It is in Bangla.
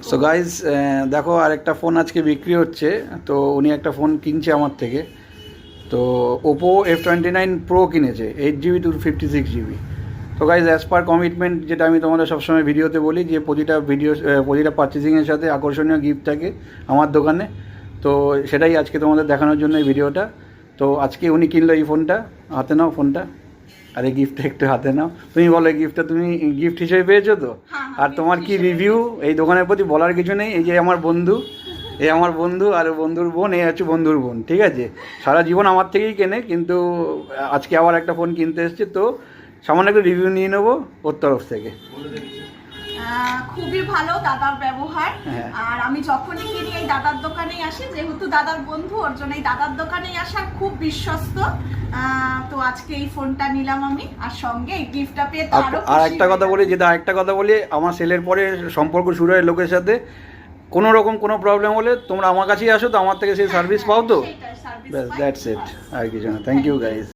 সো গাইজ দেখো আরেকটা ফোন আজকে বিক্রি হচ্ছে। তো উনি একটা ফোন কিনছে আমার থেকে। তো ওপো F29 Pro কিনেছে 8GB 256GB। তো গাইজ অ্যাজ পার কমিটমেন্ট, যেটা আমি তোমাদের সবসময় ভিডিওতে বলি যে প্রতিটা পারচেজিংয়ের সাথে আকর্ষণীয় গিফট থাকে আমার দোকানে। তো সেটাই আজকে তোমাদের দেখানোর জন্য এই ভিডিওটা। তো আজকে উনি কিনলো এই ফোনটা। হাতে নাও ফোনটা, আর এই গিফটটা একটু হাতে নাও। তুমি বলো এই গিফটটা তুমি গিফট হিসেবে পেয়েছো তো? আর তোমার কি রিভিউ এই দোকানের প্রতি? বলার কিছু নেই। এই যে আমার বন্ধু, আমার বন্ধু আর বন্ধুর বোন, এই হচ্ছে বন্ধুর বোন, ঠিক আছে? সারা জীবন আমার থেকেই কেনে, কিন্তু আজকে আবার একটা ফোন কিনতে এসছে। তো সামান্য একটু রিভিউ নিয়ে নেবো ওর তরফ থেকে। খুবই ভালো দাদার ব্যবহার। আর আমি যখনই কিনি এই দাদার দোকানেই আসি, যেহেতু দাদার বন্ধু, ওর জন্য এই দাদার দোকানেই আসা, খুব বিশ্বস্ত। তো আজকে এই ফোনটা নিলাম আমি, আর সঙ্গে এই গিফটটা পেয়ে তো আরো আর একটা কথা বলি, আমার সেলের পরে সম্পর্ক শুরু হয় লোকের সাথে। কোনো রকম কোনো প্রবলেম হলে তোমরা আমার কাছেই আসো, তো আমার থেকে সেই সার্ভিস পাও। তো ব্যাস, দ্যাটস ইট, আর কিছু না। Thank you guys.